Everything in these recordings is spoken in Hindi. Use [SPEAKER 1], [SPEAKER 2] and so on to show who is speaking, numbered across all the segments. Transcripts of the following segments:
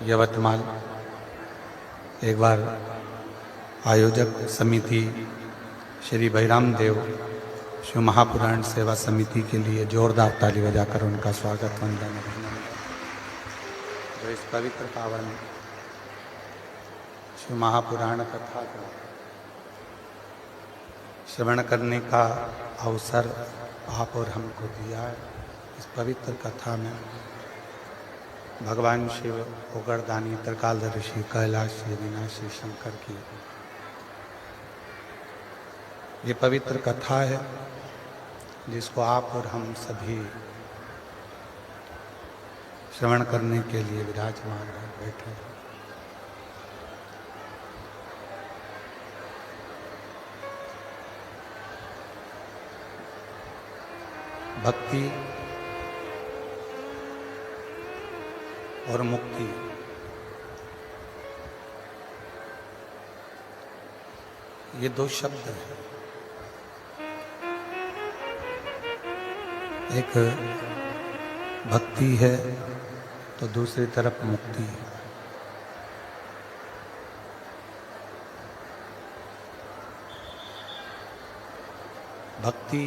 [SPEAKER 1] यवतमाल। एक बार आयोजक समिति श्री बहिराम देव शिव महापुराण सेवा समिति के लिए जोरदार ताली बजाकर उनका स्वागत वंदन अभिनंदन। जो इस पवित्र पावन शिव महापुराण कथा का श्रवण करने का अवसर आप और हमको दिया है। इस पवित्र कथा में भगवान शिव, उगरदानी, त्रिकालदर्शी, कैलाश, विनाशी शंकर की ये पवित्र कथा है जिसको आप और हम सभी श्रवण करने के लिए विराजमान हैं, बैठे हैं। भक्ति और मुक्ति ये दो शब्द हैं। एक भक्ति है तो दूसरी तरफ मुक्ति है। भक्ति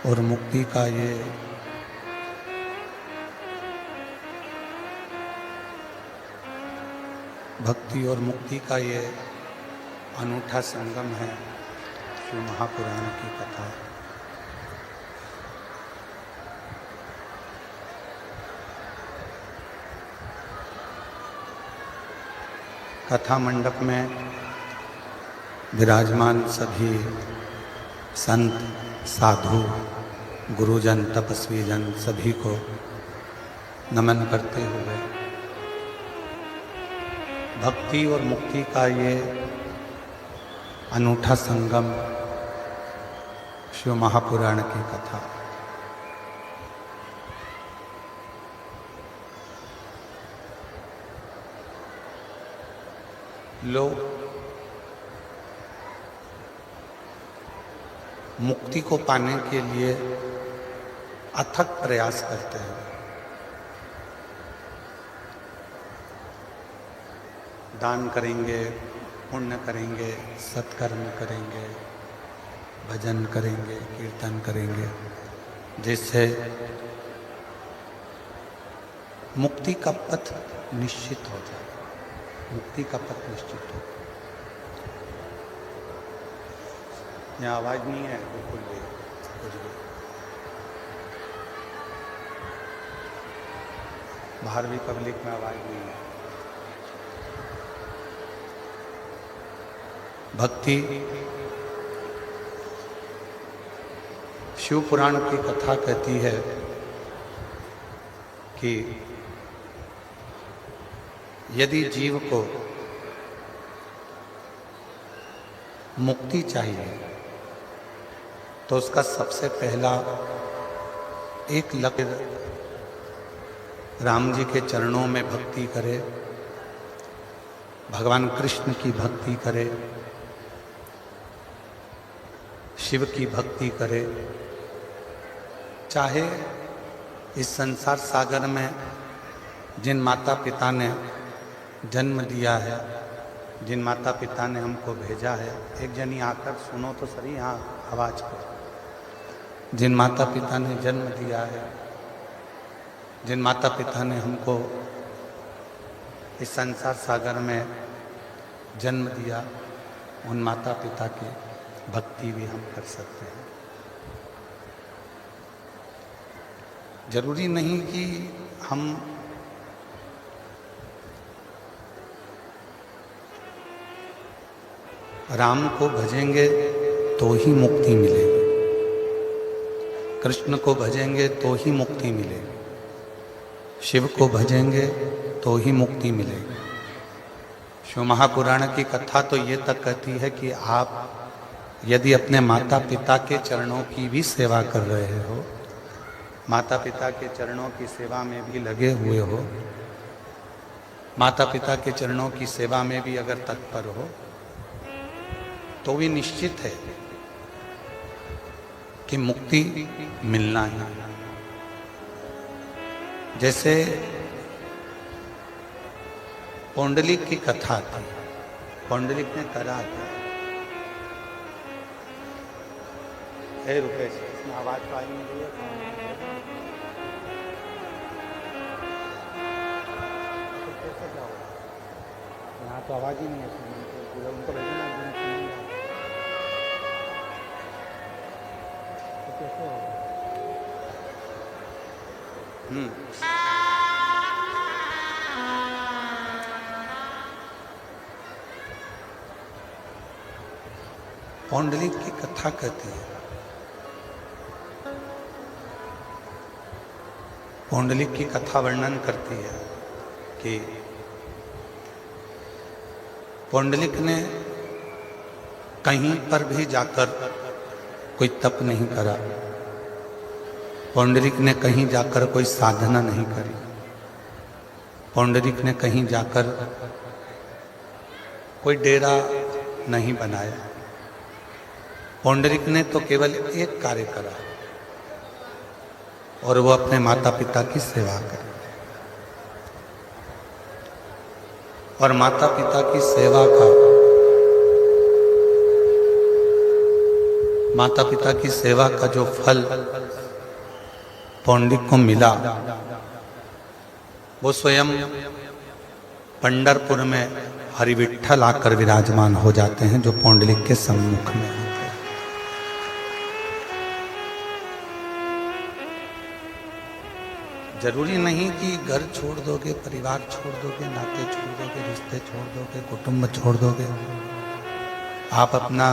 [SPEAKER 1] और मुक्ति का ये भक्ति और मुक्ति का ये अनूठा संगम है शिव महापुराण की कथा। कथा मंडप में विराजमान सभी संत, साधु, गुरुजन, तपस्वी जन सभी को नमन करते हुए भक्ति और मुक्ति का ये अनूठा संगम शिव महापुराण की कथा। लोग मुक्ति को पाने के लिए अथक प्रयास करते हैं। दान करेंगे, पुण्य करेंगे, सत्कर्म करेंगे, भजन करेंगे, कीर्तन करेंगे, जिससे मुक्ति का पथ निश्चित हो जाए। मुक्ति का पथ निश्चित हो। यहाँ आवाज नहीं है, बिल्कुल भी कुछ भी। बाहर भी पब्लिक में आवाज नहीं है। भक्ति शिव पुराण की कथा कहती है कि यदि जीव को मुक्ति चाहिए तो उसका सबसे पहला एक लक्ष्य राम जी के चरणों में भक्ति करे, भगवान कृष्ण की भक्ति करे, शिव की भक्ति करे। चाहे इस संसार सागर में जिन माता पिता ने जन्म दिया है, जिन माता पिता ने हमको भेजा है, एक जनी आकर सुनो तो सही यहाँ आवाज को। जिन माता पिता ने जन्म दिया है, जिन माता पिता ने हमको इस संसार सागर में जन्म दिया, उन माता पिता की भक्ति भी हम कर सकते हैं। जरूरी नहीं कि हम राम को भजेंगे तो ही मुक्ति मिलेगी, कृष्ण को भजेंगे तो ही मुक्ति मिलेगी, शिव को भजेंगे तो ही मुक्ति मिलेगी। शिव महापुराण की कथा तो ये तक कहती है कि आप यदि अपने माता पिता के चरणों की भी सेवा कर रहे हो, माता पिता के चरणों की सेवा में भी लगे हुए हो, माता पिता के चरणों की सेवा में भी अगर तत्पर हो, तो भी निश्चित है कि मुक्ति मिलना ही। जैसे पौंडलिक की कथा थी, पौंडलिक ने करा था। रुपए से इसमें आवाज तो आई नहीं रही है। कैसे क्या होगा? यहाँ तो आवाज ही नहीं है, पूरा उनको भेजना तो कैसे होगा? पौंडलिक की कथा कहती है, पौंडलिक की कथा वर्णन करती है कि पौंडलिक ने कहीं पर भी जाकर कोई तप नहीं करा, पौंडलिक ने कहीं जाकर कोई साधना नहीं करी, पौंडलिक ने कहीं जाकर कोई डेरा नहीं बनाया। पौंडलिक ने तो केवल एक कार्य करा और वो अपने माता पिता की सेवा करी। और माता पिता की सेवा का, माता पिता की सेवा का जो फल पौंडलिक को मिला, वो स्वयं पंढरपुर में हरिविठ्ठल आकर विराजमान हो जाते हैं, जो पौंडलिक के सम्मुख में होते हैं। जरूरी नहीं कि घर छोड़ दोगे, परिवार छोड़ दोगे, नाते छोड़ दोगे, रिश्ते छोड़ दोगे, कुटुंब छोड़ दोगे। आप अपना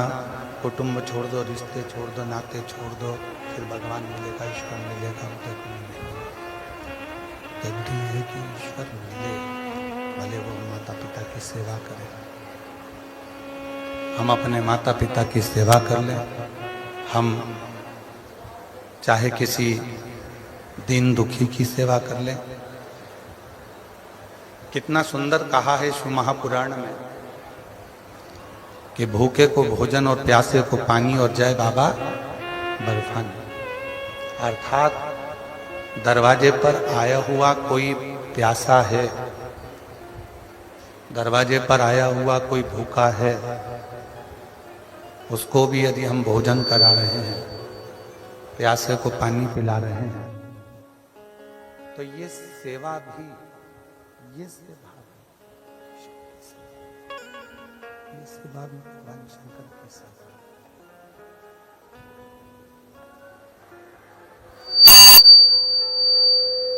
[SPEAKER 1] कुटुंब छोड़ दो, रिश्ते छोड़ दो, नाते छोड़ दो, फिर भगवान मिलेगा, ईश्वर मिलेगा, उधर को मिलेगा। जरूरी है कि ईश्वर मिले, भले वो माता पिता की सेवा करें। हम अपने माता पिता की सेवा कर लें। हम चाहे किसी दीन दुखी की सेवा कर ले। कितना सुंदर कहा है शिव महापुराण में कि भूखे को भोजन और प्यासे को पानी और जय बाबा बर्फानी। अर्थात दरवाजे पर आया हुआ कोई प्यासा है, दरवाजे पर आया हुआ कोई भूखा है, उसको भी यदि हम भोजन करा रहे हैं, प्यासे को पानी पिला रहे हैं, तो ये सेवा भी, ये सेवा भी भगवान शंकर की सेवा।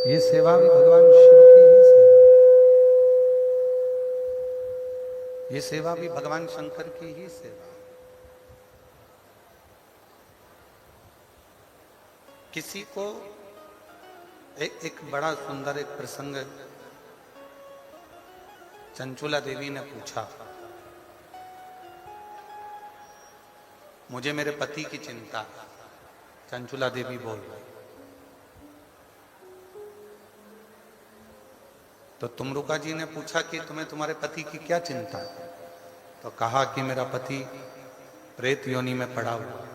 [SPEAKER 1] ये सेवा भी भगवान शिव की ही सेवा। ये सेवा भी भगवान शंकर की ही सेवा। किसी को एक बड़ा सुंदर एक प्रसंग चंचुला देवी ने पूछा, मुझे मेरे पति की चिंता। चंचुला देवी बोल रही, तो तुमरुका जी ने पूछा कि तुम्हें तुम्हारे पति की क्या चिंता है? तो कहा कि मेरा पति प्रेत योनि में पड़ा हुआ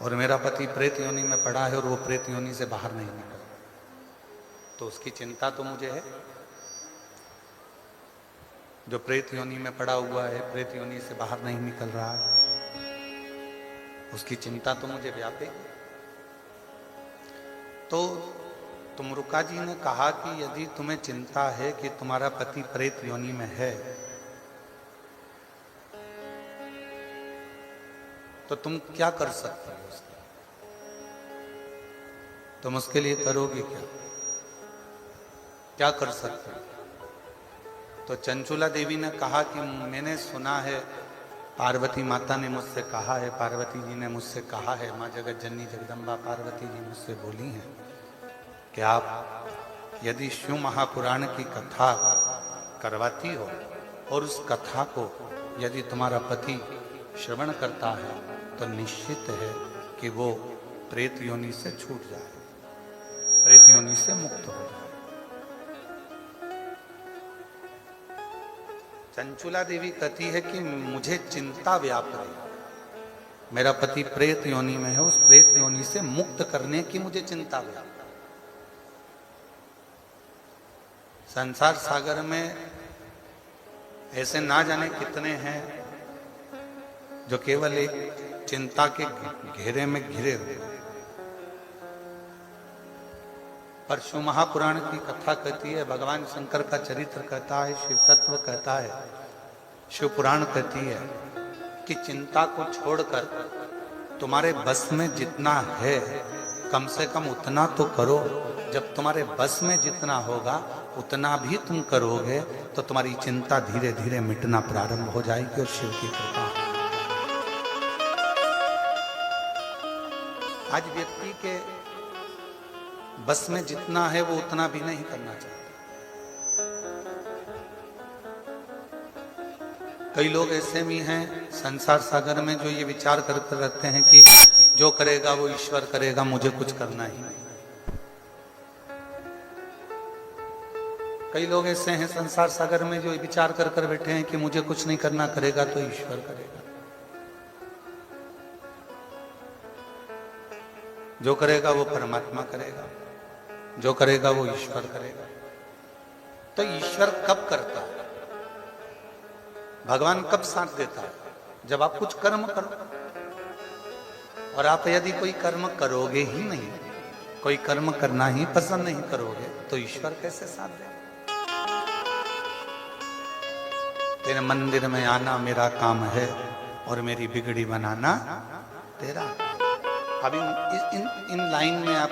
[SPEAKER 1] और मेरा पति प्रेत योनि में पड़ा है और वो प्रेत योनि से बाहर नहीं निकल, तो उसकी चिंता तो मुझे है। जो प्रेत योनि में पड़ा हुआ है, प्रेत योनि से बाहर नहीं निकल रहा है, उसकी चिंता तो मुझे व्यापेगी। तो तुमरुका जी ने कहा कि यदि तुम्हें चिंता है कि तुम्हारा पति प्रेत योनि में है, तो तुम क्या कर सकते हो उसके? तुम उसके लिए करोगे क्या? क्या कर सकते हो? तो चंचुला देवी ने कहा कि मैंने सुना है, पार्वती माता ने मुझसे कहा है, पार्वती जी ने मुझसे कहा है, माँ जगत जननी जगदम्बा पार्वती जी मुझसे बोली हैं कि आप यदि शिव महापुराण की कथा करवाती हो और उस कथा को यदि तुम्हारा पति श्रवण करता है, तो निश्चित है कि वो प्रेत योनि से छूट जाए, प्रेत योनि से मुक्त हो जाए। चंचुला देवी कहती है कि मुझे चिंता व्याप रही, मेरा पति प्रेत योनि में है, उस प्रेत योनि से मुक्त करने की मुझे चिंता व्याप। संसार सागर में ऐसे ना जाने कितने हैं जो केवल एक चिंता के घेरे में घिरे हुए। पर शिव महापुराण की कथा कहती है, भगवान शंकर का चरित्र कहता है, शिव तत्व कहता है, शिव पुराण कहती है कि चिंता को छोड़कर तुम्हारे बस में जितना है कम से कम उतना तो करो। जब तुम्हारे बस में जितना होगा उतना भी तुम करोगे तो तुम्हारी चिंता धीरे धीरे मिटना प्रारंभ हो जाएगी और शिव की कृपा। आज व्यक्ति के बस में जितना है वो उतना भी नहीं करना चाहता। कई लोग ऐसे भी हैं संसार सागर में जो ये विचार करते रहते हैं कि जो करेगा वो ईश्वर करेगा, मुझे कुछ करना ही नहीं। कई लोग ऐसे हैं संसार सागर में जो विचार कर कर बैठे हैं कि मुझे कुछ नहीं करना, करेगा तो ईश्वर करेगा, जो करेगा वो परमात्मा करेगा, जो करेगा वो ईश्वर करेगा। तो ईश्वर कब करता है, भगवान कब साथ देता है? जब आप कुछ कर्म करो। और आप यदि कोई कर्म करोगे ही नहीं, कोई कर्म करना ही पसंद नहीं करोगे तो ईश्वर कैसे साथ देगा? तेरे मंदिर में आना मेरा काम है और मेरी बिगड़ी बनाना तेरा। अभी इन लाइन में आप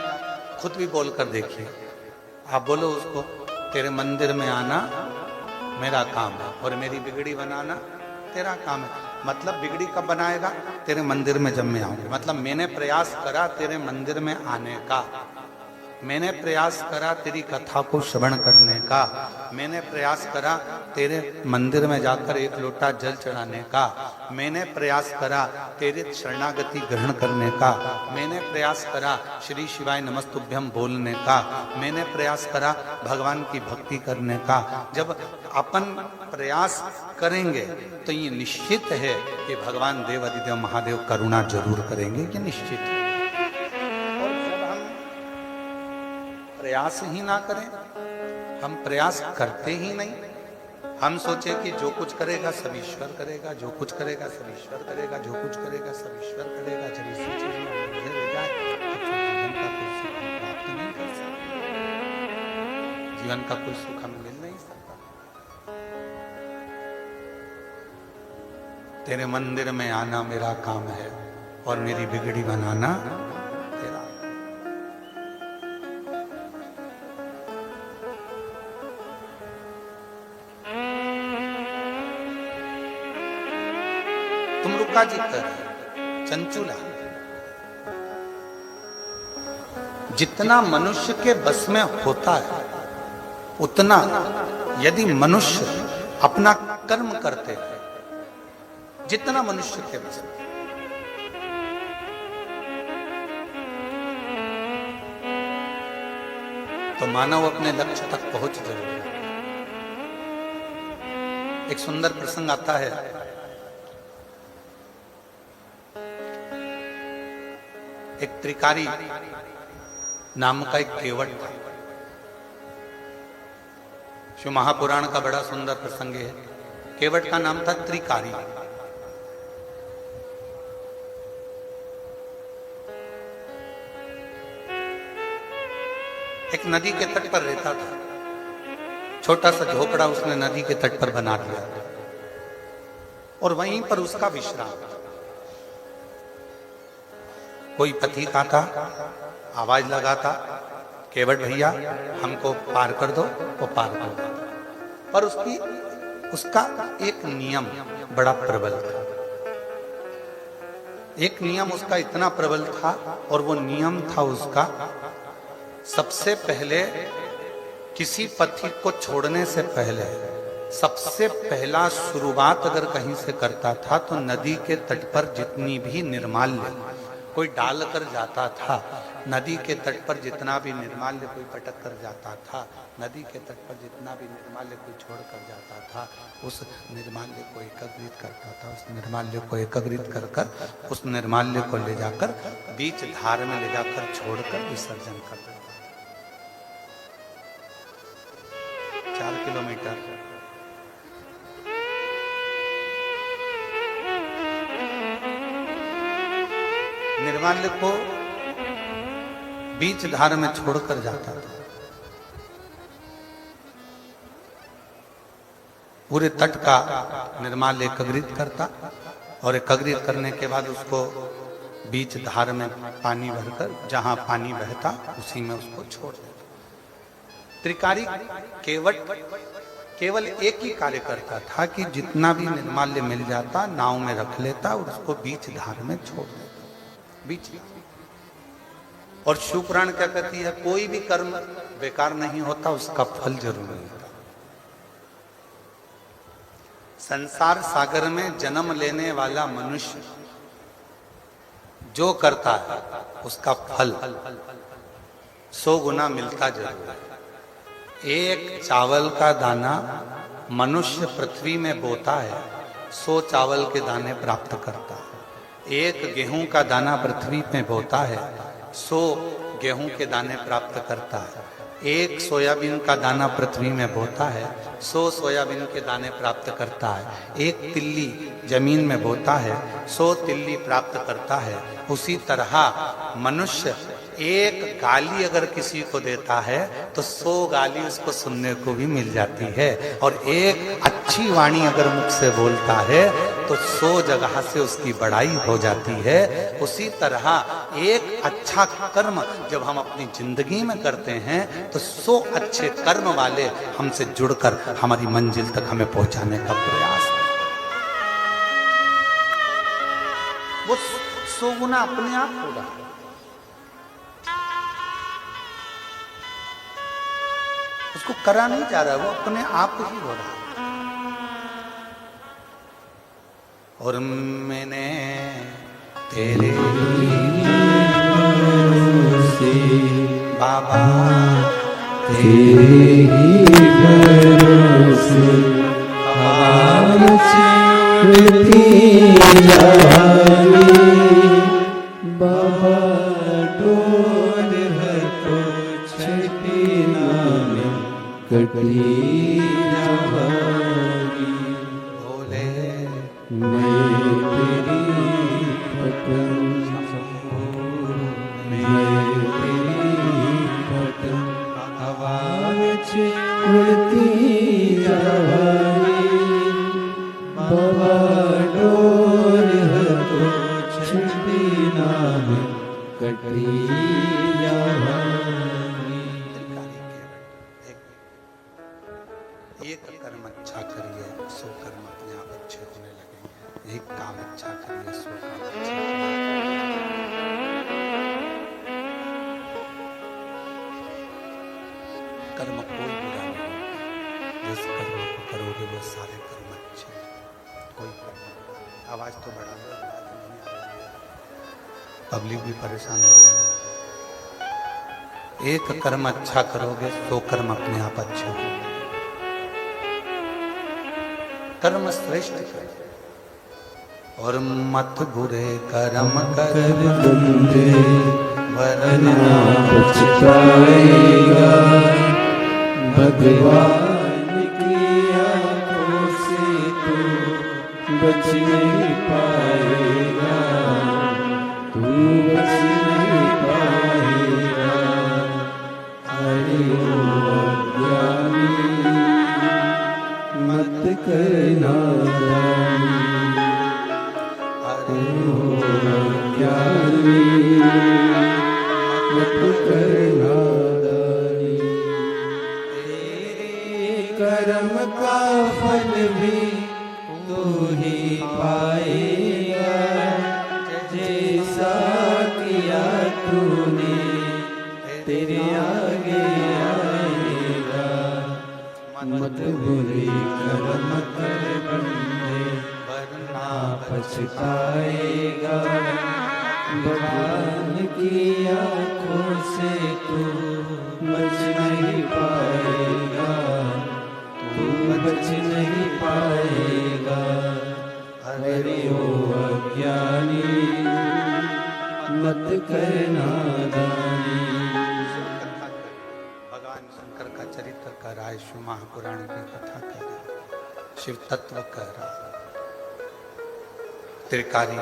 [SPEAKER 1] खुद भी बोल कर देखिए। आप बोलो उसको, तेरे मंदिर में आना मेरा काम है और मेरी बिगड़ी बनाना तेरा काम है। मतलब बिगड़ी कब बनाएगा? तेरे मंदिर में जब मैं आऊंगी। मतलब मैंने प्रयास करा तेरे मंदिर में आने का, मैंने प्रयास करा तेरी कथा को श्रवण करने का, मैंने प्रयास करा तेरे मंदिर में जाकर एक लोटा जल चढ़ाने का, मैंने प्रयास करा तेरे शरणागति ग्रहण करने का, मैंने प्रयास करा श्री शिवाय नमस्तुभ्यम बोलने का, मैंने प्रयास करा भगवान की भक्ति करने का। जब अपन प्रयास करेंगे तो ये निश्चित है कि भगवान देव अधिदेव महादेव करुणा जरूर करेंगे, ये निश्चित है। प्रयास ही ना करें, हम प्रयास करते ही नहीं, हम सोचे कि जो कुछ करेगा सब ईश्वर करेगा, जो कुछ करेगा सब ईश्वर करेगा, जो कुछ करेगा सब ईश्वर करेगा, जब इसी चीज में उलझे रह जाए तो जीवन का कोई सुख हम प्राप्त नहीं कर सकते, जीवन का कोई सुख हम मिल नहीं सकता। तेरे मंदिर में आना मेरा काम है और मेरी बिगड़ी बनाना तेरा। तुम रुका जी कर चंचुला, जितना मनुष्य के बस में होता है उतना यदि मनुष्य अपना कर्म करते हैं, जितना मनुष्य के बस में, तो मानव अपने लक्ष्य तक पहुंच जरूर है। एक सुंदर प्रसंग आता है, एक त्रिकारी नाम का एक केवट था। शिव महापुराण का बड़ा सुंदर प्रसंग है। केवट का नाम था त्रिकारी। एक नदी के तट पर रहता था, छोटा सा झोपड़ा उसने नदी के तट पर बना दिया और वहीं पर उसका विश्राम। कोई पथिक आता, आवाज लगाता, केवट भैया हमको पार कर दो, वो पार कर दो। पर उसका एक नियम बड़ा प्रबल था। एक नियम उसका इतना प्रबल था और वो नियम था उसका, सबसे पहले किसी पथिक को छोड़ने से पहले सबसे पहला शुरुआत अगर कहीं से करता था तो नदी के तट पर जितनी भी निर्माल्य कोई डाल कर जाता था। नदी के तट पर जितना भी निर्माल्य कोई पटक कर जाता था, नदी के तट पर जितना भी निर्माल्य कोई छोड़ कर जाता था, उस निर्माल्य को एकत्रित करता था। उस निर्माल्य को एकत्रित कर कर उस निर्माल्य को ले जाकर बीच धार में ले जाकर छोड़कर विसर्जन कर देता था। 4 किलोमीटर निर्माल्य को बीच धार में छोड़कर जाता था। पूरे तट का निर्माल्य एकत्रित करता और एकत्रित करने के बाद उसको बीच धार में पानी भरकर जहां पानी बहता उसी में उसको छोड़ देता। त्रिकारी केवल एक ही कार्य करता था कि जितना भी निर्माल्य मिल जाता नाव में रख लेता और उसको बीच धार में छोड़ देता। बीच और शिवपुराण क्या कहती है, कोई भी कर्म बेकार नहीं होता, उसका फल जरूर मिलता। संसार सागर में जन्म लेने वाला मनुष्य जो करता है उसका फल 100 गुना मिलता जरूर है। एक चावल का दाना मनुष्य पृथ्वी में बोता है, 100 चावल के दाने प्राप्त करता है। एक गेहूं का दाना पृथ्वी में बोता है, 100 गेहूं के दाने प्राप्त करता है। एक सोयाबीन का दाना पृथ्वी में बोता है, 100 सोयाबीन के दाने प्राप्त करता है। एक तिल्ली जमीन में बोता है, 100 तिल्ली प्राप्त करता है। उसी तरह मनुष्य एक गाली अगर किसी को देता है तो 100 गाली उसको सुनने को भी मिल जाती है। और एक अच्छी वाणी अगर मुख से बोलता है तो 100 जगह से उसकी बड़ाई हो जाती है। उसी तरह एक अच्छा कर्म जब हम अपनी जिंदगी में करते हैं तो 100 अच्छे कर्म वाले हमसे जुड़कर हमारी मंजिल तक हमें पहुंचाने का प्रयास है। वो 100 गुना अपने आप होगा। उसको करा नहीं जा रहा, वो अपने आप ही हो रहा है। और मैंने तेरे से बाबा तेरे भरोसे बाबा डोर है तो छठी नाम कटी जावागी। भोले मैं तेरी पतंग मैं तेरी पतंग हवा में उड़ती जावागी। बाबा डोर है तो छठी नाम कटी जावागी। एक कर्म अच्छा करिए 100 कर्म अपने आप अच्छे होने लगेंगे। एक काम अच्छा करिए 100 काम अच्छे कर्म कोई बुरा नहीं। जिस कर्म को करोगे वो सारे कर्म अच्छे। कोई कर्म आवाज तो बढ़ा दो, पब्लिक भी परेशान हो रही है। एक कर्म अच्छा करोगे 100 कर्म अपने आप अच्छे होंगे। कर्म श्रेष्ठ कर और मत बुरे कर्म कर बंदे वरना पछताएगा। भगवान की आंखों से तू बच नहीं पाएगा, तू बच नहीं पाएगा। हरि ओम ज्ञानी मत करना दानी। हरि ओम ज्ञानी मत करना दानी। तेरे कर्म का फल भी तू ही पाएगा। जैसा किया तूने तेरे आगे आएगा। मत बुरे कर्म कर बंदे वरना पछताएगा।
[SPEAKER 2] भगवान की आँखों से तू बच नहीं पाएगा, तू बच नहीं पाएगा। हरि ओ अज्ञानी मत कर नादानी।
[SPEAKER 1] भगवान शंकर का चरित्र कह रहा है, शिव महापुराण की कथा कह रहा है, शिव तत्व कह रहा है। त्रिकारी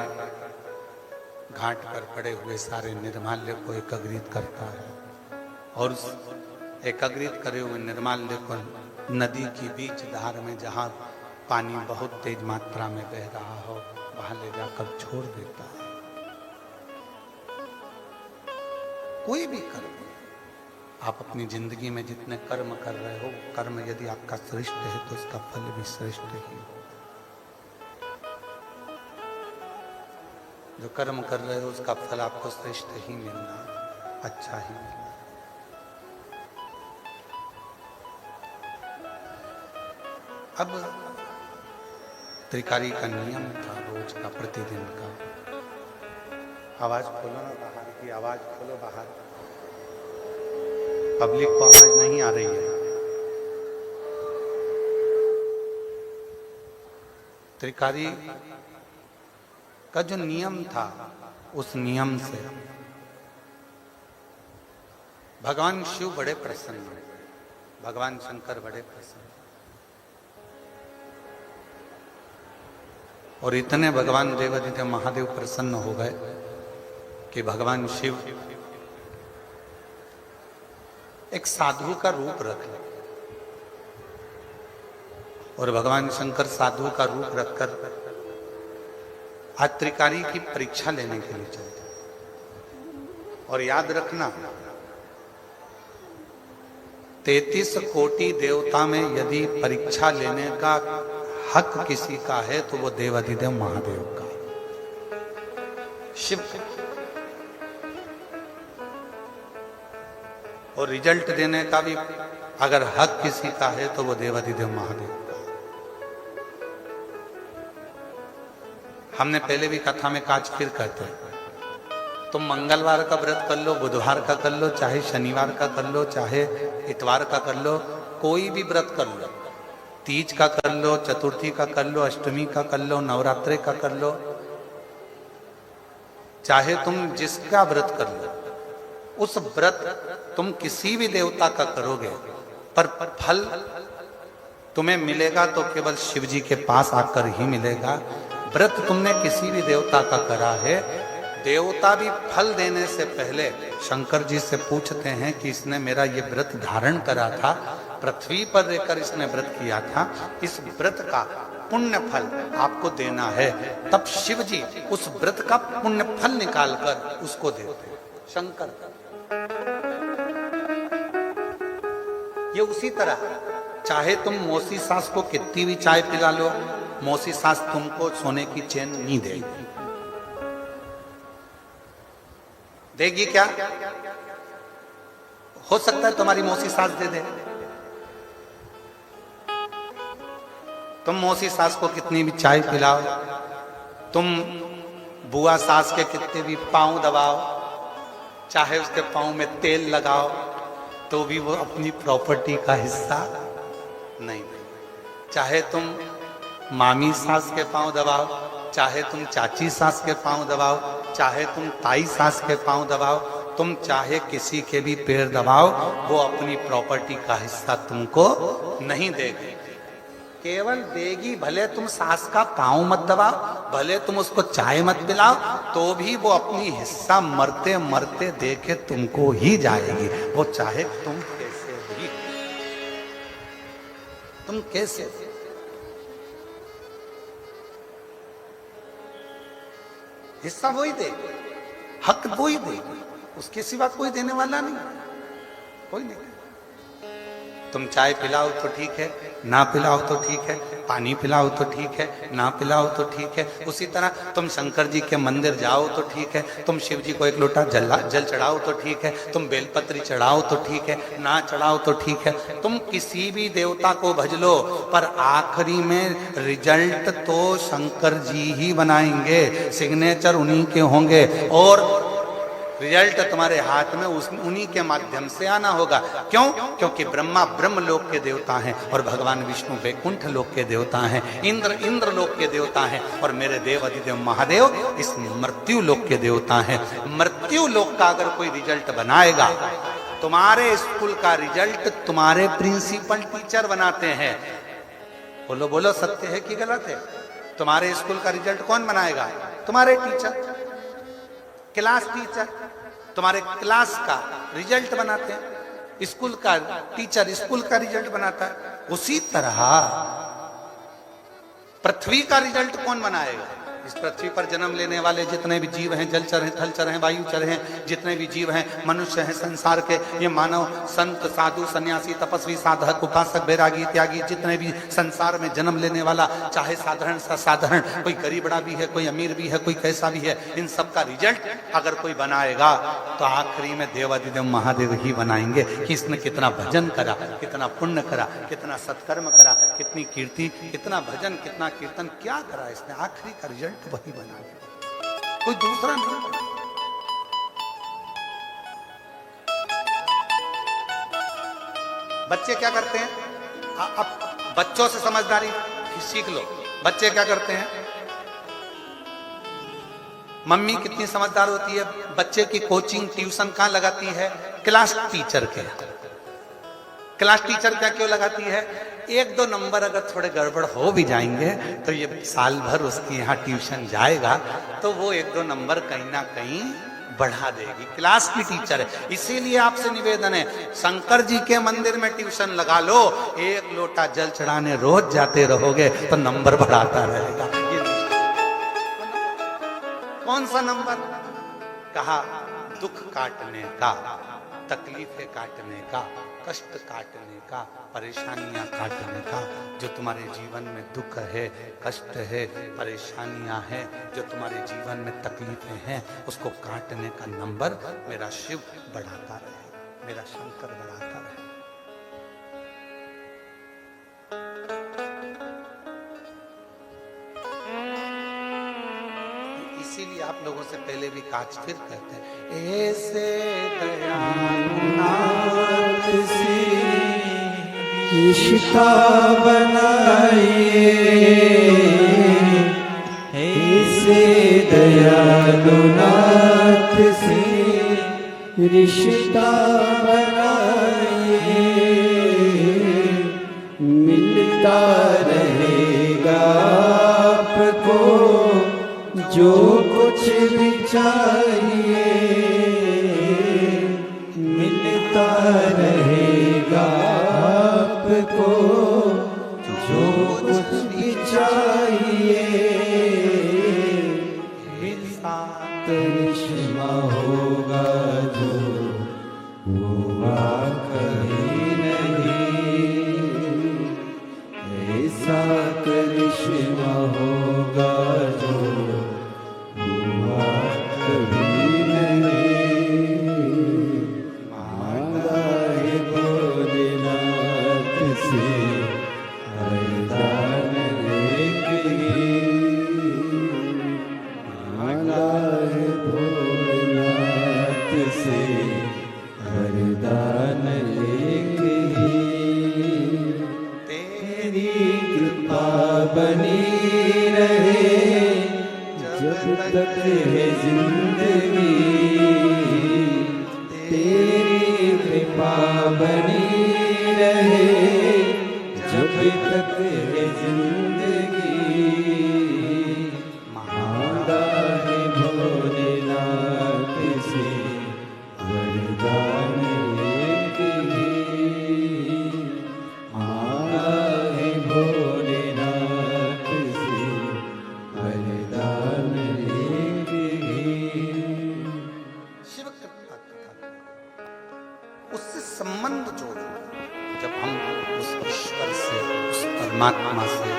[SPEAKER 1] घाट पर पड़े हुए सारे निर्माल्य को एकत्रित करता है और उस एकत्रित करे हुए निर्माल्य को नदी की बीच धार में जहां पानी बहुत तेज मात्रा में बह रहा हो वहां ले जाकर छोड़ देता है। कोई भी कर्म आप अपनी जिंदगी में जितने कर्म कर रहे हो, कर्म यदि आपका श्रेष्ठ है तो उसका फल भी श्रेष्ठ ही हो। जो कर्म कर रहे हो उसका फल आपको श्रेष्ठ ही मिलना, अच्छा ही मिलना। अब त्रिकारी का नियम था रोज का, प्रतिदिन का। आवाज खोलो ना बाहर की, आवाज खोलो बाहर, पब्लिक को आवाज नहीं आ रही है। त्रिकारी का जो नियम था उस नियम से भगवान शिव बड़े प्रसन्न हुए, भगवान शंकर बड़े प्रसन्न, और इतने भगवान देवादिदेव महादेव प्रसन्न हो गए कि भगवान शिव एक साधु का रूप रख ले, और भगवान शंकर साधु का रूप रखकर आज त्रिकारी की परीक्षा लेने के लिए चलते। और याद रखना, 33 कोटि देवता में यदि परीक्षा लेने का हक किसी का है तो वो देवाधिदेव महादेव का, शिव का। और रिजल्ट देने का भी अगर हक किसी का है तो वो देवाधिदेव महादेव का। हमने पहले भी कथा में काज फिर कहते हैं, तुम मंगलवार का व्रत कर लो, बुधवार का कर लो, चाहे शनिवार का कर लो, चाहे इतवार का कर लो, कोई भी व्रत कर लो, तीज का कर लो, चतुर्थी का कर लो, अष्टमी का कर लो, नवरात्रे का कर लो, चाहे तुम जिसका व्रत कर लो, उस व्रत तुम किसी भी देवता का करोगे पर फल तुम्हें मिलेगा तो केवल शिव जी के पास आकर ही मिलेगा। व्रत तुमने किसी भी देवता का करा है, देवता भी फल देने से पहले शंकर जी से पूछते हैं कि इसने मेरा ये व्रत धारण करा था, पृथ्वी पर रहकर इसने व्रत किया था, इस व्रत का पुण्य फल आपको देना है। तब शिव जी उस व्रत का पुण्य फल निकालकर उसको देते हैं, शंकर। ये उसी तरह, चाहे तुम मौसी सास को कितनी भी चाय पिला लो, मौसी सास तुमको सोने की चेन नहीं देगी। देगी क्या? हो सकता है तुम्हारी मौसी सास दे दे। तुम मौसी सास को कितनी भी चाय पिलाओ, तुम बुआ सास के कितने भी पांव दबाओ, चाहे उसके पांव में तेल लगाओ, तो भी वो अपनी प्रॉपर्टी का हिस्सा नहीं देगी। चाहे तुम मामी सास के पांव दबाओ, चाहे तुम चाची सास के पांव दबाओ, चाहे तुम ताई सास के पांव दबाओ, तुम चाहे किसी के भी पैर दबाओ, वो अपनी प्रॉपर्टी का हिस्सा तुमको नहीं देगी। केवल देगी, भले तुम सास का पांव मत दबाओ, भले तुम उसको चाय मत पिलाओ, तो भी वो अपनी हिस्सा मरते मरते दे के तुमको ही जाएगी। वो चाहे तुम कैसे भी, तुम कैसे, हिस्सा वही देगी, हक वही देगी, उसके सिवा कोई देने वाला नहीं, कोई नहीं। तुम चाय पिलाओ तो ठीक है, ना पिलाओ तो ठीक है, पानी पिलाओ तो ठीक है, ना पिलाओ तो ठीक है। उसी तरह तुम शंकर जी के मंदिर जाओ तो ठीक है, तुम शिव जी को एक लोटा जल चढ़ाओ तो ठीक है, तुम बेलपत्री चढ़ाओ तो ठीक है, ना चढ़ाओ तो ठीक है। तुम किसी भी देवता को भज लो, पर आखिरी में रिजल्ट तो शंकर जी ही बनाएंगे, सिग्नेचर उन्हीं के होंगे और रिजल्ट तुम्हारे हाथ में उन्हीं के माध्यम से आना होगा। क्यों? क्योंकि ब्रह्मा ब्रह्म लोक के देवता हैं और भगवान विष्णु वैकुंठ लोक के देवता हैं, इंद्र लोक के देवता हैं और मेरे देव अधिदेव महादेव इस मृत्यु लोक के देवता हैं। मृत्यु लोक का अगर कोई रिजल्ट बनाएगा, तुम्हारे स्कूल का रिजल्ट तुम्हारे प्रिंसिपल टीचर बनाते हैं। बोलो बोलो, सत्य है कि गलत है? तुम्हारे स्कूल का रिजल्ट कौन बनाएगा? तुम्हारे टीचर, क्लास टीचर तुम्हारे क्लास का रिजल्ट बनाते हैं। स्कूल का टीचर स्कूल का रिजल्ट बनाता है। उसी तरह पृथ्वी का रिजल्ट कौन बनाएगा? इस पृथ्वी पर जन्म लेने वाले जितने भी जीव हैं, जलचर हैं, थलचर हैं, वायुचर हैं, जितने भी जीव हैं, मनुष्य हैं, संसार के ये मानव, संत, साधु, सन्यासी, तपस्वी, साधक, उपासक, बैरागी, त्यागी, जितने भी संसार में जन्म लेने वाला, चाहे साधारण सा साधारण, कोई गरीबड़ा भी है, कोई अमीर भी है, कोई कैसा भी है, इन सब का रिजल्ट अगर कोई बनाएगा तो आखिरी में देवादिदेव महादेव ही बनाएंगे कि इसने कितना भजन करा, कितना पुण्य करा, कितना सत्कर्म करा, कितनी कीर्ति, कितना भजन, कितना कीर्तन, क्या करा इसने। आखिरी का रिजल्ट वही बना, कोई दूसरा नहीं। बच्चे क्या करते हैं? अब बच्चों से समझदारी सीख लो। बच्चे क्या करते हैं? मम्मी कितनी समझदार होती है, बच्चे की कोचिंग ट्यूशन कहां लगाती है? क्लास टीचर के। क्लास टीचर क्या क्यों लगाती है? एक दो नंबर अगर थोड़े गड़बड़ हो भी जाएंगे तो ये साल भर उसकी यहाँ ट्यूशन जाएगा तो वो एक दो नंबर कहीं ना कहीं बढ़ा देगी। क्लास की टीचर है। इसीलिए आपसे निवेदन है, शंकर जी के मंदिर में ट्यूशन लगा लो, एक लोटा जल चढ़ाने रोज जाते रहोगे तो नंबर बढ़ाता रहेगा। ये कौन सा नंबर? कहा दुख काटने का, तकलीफें काटने का, कष्ट काटने का, परेशानियां काटने का। जो तुम्हारे जीवन में दुख है, कष्ट है, परेशानियां हैं, जो तुम्हारे जीवन में तकलीफें हैं, उसको काटने का नंबर मेरा शिव बढ़ाता रहे, मेरा शंकर बढ़ाता रहे। इसीलिए आप लोगों से पहले भी काज फिर कहते हैं, ऐसे दयालुनाथ से
[SPEAKER 2] रिश्ता बनाइए, ऐसे दयालुनाथ से रिश्ता बनाइए, मिलता रहेगा आपको जो कुछ भी चाहिए, मिलता रहेगा आपको जो कुछ भी चाहिए। करिश्मा होगा जो हुआ कहीं नहीं, ऐसा करिश्मा होगा जो हुआ कभी नहीं। मांगा है भोलेनाथ से वरदान एक ही, मांगा है भोलेनाथ से वरदान एक ही। तेरी कृपा बनी रहे जब तक है जिंदगी,
[SPEAKER 1] परमात्मा से,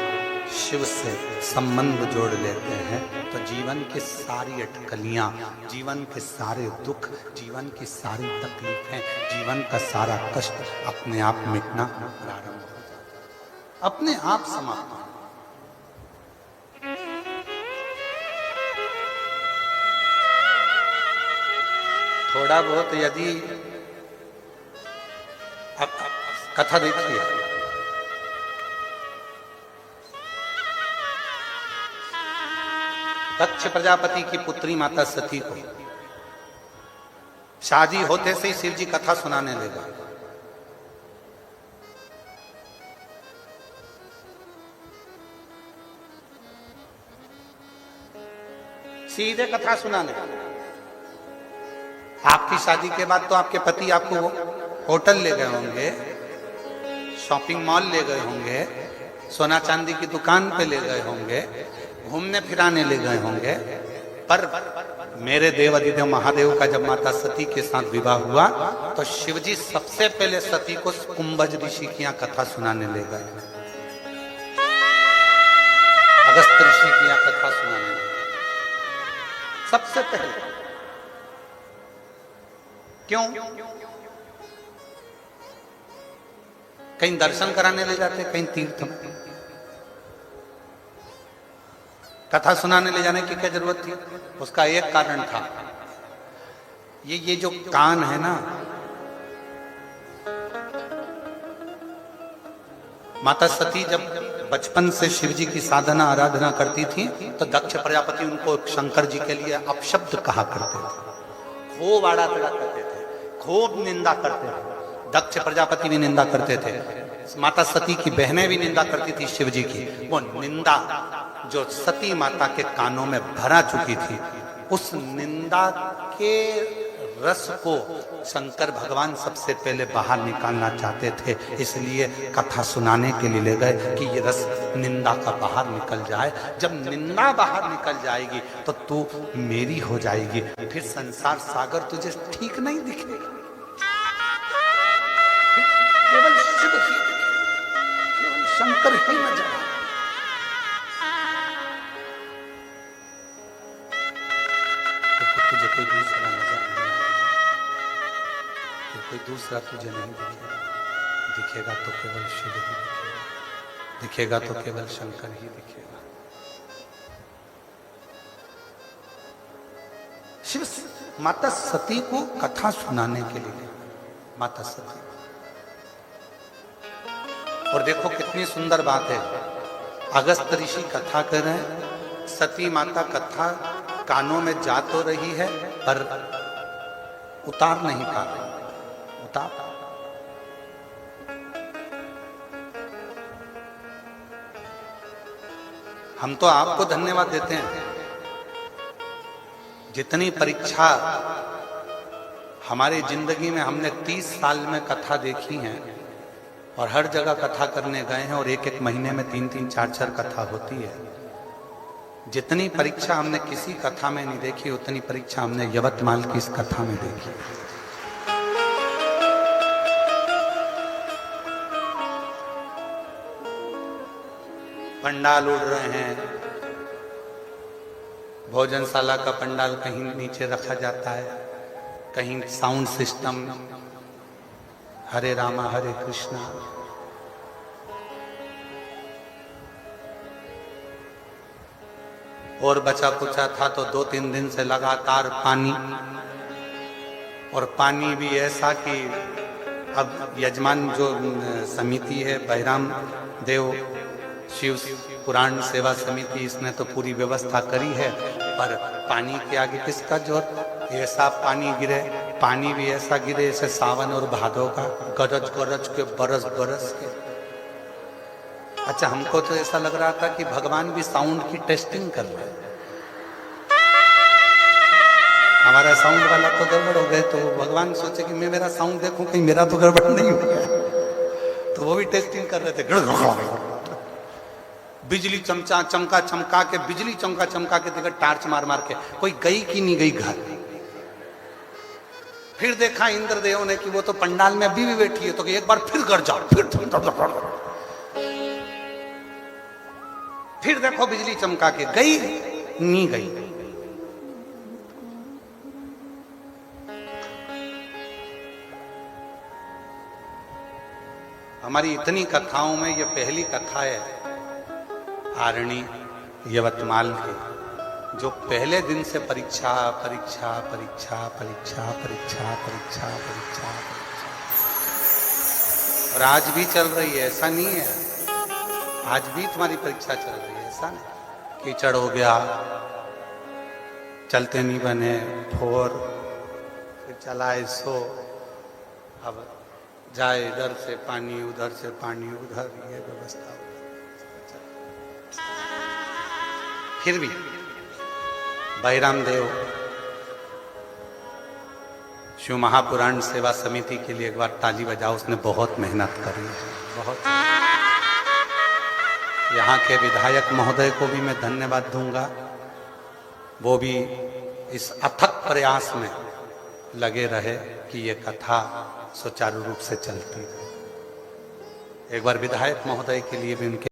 [SPEAKER 1] शिव से संबंध जोड़ लेते हैं तो जीवन की सारी अटकलियां, जीवन के सारे दुख, जीवन की सारी तकलीफें, जीवन का सारा कष्ट अपने आप मिटना प्रारंभ हो जाता है, अपने आप समाप्त हो। थोड़ा बहुत यदि अब कथा देखिए, दक्ष प्रजापति की पुत्री माता सती को शादी होते से ही शिव जी कथा सुनाने लगा। सीधे कथा सुनाने। आपकी शादी के बाद तो आपके पति आपको होटल ले गए होंगे, शॉपिंग मॉल ले गए होंगे, सोना चांदी की दुकान पे ले गए होंगे, घूमने फिराने ले गए होंगे, पर मेरे देव अधिदेव महादेव का जब माता सती के साथ विवाह हुआ तो शिवजी सबसे पहले सती को कुंभज ऋषि की यहाँ कथा सुनाने ले गए। अगस्त ऋषि की यहाँ कथा सुनाने ले गए सबसे पहले। क्यों? कहीं दर्शन कराने ले जाते, कहीं तीर्थ में। कथा सुनाने ले जाने की क्या जरूरत थी? उसका एक कारण था, ये जो कान है ना, माता सती जब बचपन से शिव जी की साधना आराधना करती थी तो दक्ष प्रजापति उनको शंकर जी के लिए अपशब्द कहा करते थे, खूब आड़ा तड़ा करते थे, खूब निंदा करते थे। दक्ष प्रजापति भी निंदा करते थे, माता सती की बहनें भी निंदा करती थी शिव जी की। वो निंदा जो सती माता के कानों में भरा चुकी थी, उस निंदा के रस को शंकर भगवान सबसे पहले बाहर निकालना चाहते थे, इसलिए कथा सुनाने के लिए ले गए कि ये रस निंदा का बाहर निकल जाए। जब निंदा बाहर निकल जाएगी तो तू मेरी हो जाएगी, फिर संसार सागर तुझे ठीक नहीं दिखेगा, केवल शिव ही, केवल शंकर ही नजर आए। तुझे कोई दूसरा नजर नहीं आएगा, कोई दूसरा तुझे नहीं दिखेगा, दिखेगा तो केवल शिव ही दिखेगा, दिखेगा तो केवल शंकर ही दिखेगा। शिव माता सती को कथा सुनाने के लिए, माता सती। और देखो कितनी सुंदर बात है, अगस्त ऋषि कथा कर रहे हैं, सती माता कथा कानों में जा तो रही है पर उतार नहीं पा रही, उतार। हम तो आपको धन्यवाद देते हैं, जितनी परीक्षा हमारी जिंदगी में हमने 30 साल में कथा देखी है और हर जगह कथा करने गए हैं और एक एक महीने में 3-3, 4-4 कथा होती है। जितनी परीक्षा हमने किसी कथा में नहीं देखी, उतनी परीक्षा हमने यवतमाल की इस कथा में देखी। पंडाल उड़ रहे हैं, भोजनशाला का पंडाल कहीं नीचे रखा जाता है, कहीं साउंड सिस्टम हरे रामा हरे कृष्णा। और बचा कुचा था तो 2-3 दिन से लगातार पानी, और पानी भी ऐसा कि अब यजमान जो समिति है बहिराम देव शिव पुराण सेवा समिति, इसने तो पूरी व्यवस्था करी है, पर पानी के आगे किसका जोर। ऐसा पानी गिरे, पानी भी ऐसा गिरे जैसे सावन और भादों का, गरज गरज के बरस बरस के। अच्छा, हमको तो ऐसा लग रहा था कि भगवान भी साउंड की टेस्टिंग कर रहे हैं। हमारा साउंड वाला तो गड़बड़ हो गए, तो भगवान सोचे कि मैं मेरा साउंड देखूं कहीं मेरा तो गड़बड़ नहीं हो गया, तो वो भी टेस्टिंग कर रहे थे। बिजली चमचा चमका चमका के, बिजली चमका चमका के देखा, टार्च मार मार के कोई गई कि नहीं गई घर। फिर देखा इंद्रदेव ने कि वो तो पंडाल में अभी भी बैठी है, तो एक बार फिर गड़ जाओ, फिर फिर देखो बिजली चमका के गई नहीं गई। हमारी इतनी कथाओं में ये पहली कथा है आरणी यवतमाल की, जो पहले दिन से परीक्षा परीक्षा परीक्षा परीक्षा परीक्षा परीक्षा परीक्षा परीक्षा और आज भी चल रही है। ऐसा नहीं है, आज भी तुम्हारी परीक्षा चल रही है, ऐसा नहीं। कीचड़ हो गया, चलते नहीं बने, फोर, फिर चला ऐसो, अब जाए इधर से पानी उधर से पानी उधर, ये व्यवस्था। फिर भी बहिराम देव शिव महापुराण सेवा समिति के लिए एक बार ताली बजाओ, उसने बहुत मेहनत करी है, बहुत। यहाँ के विधायक महोदय को भी मैं धन्यवाद दूंगा, वो भी इस अथक प्रयास में लगे रहे कि ये कथा सुचारू रूप से चलती है। एक बार विधायक महोदय के लिए भी उनके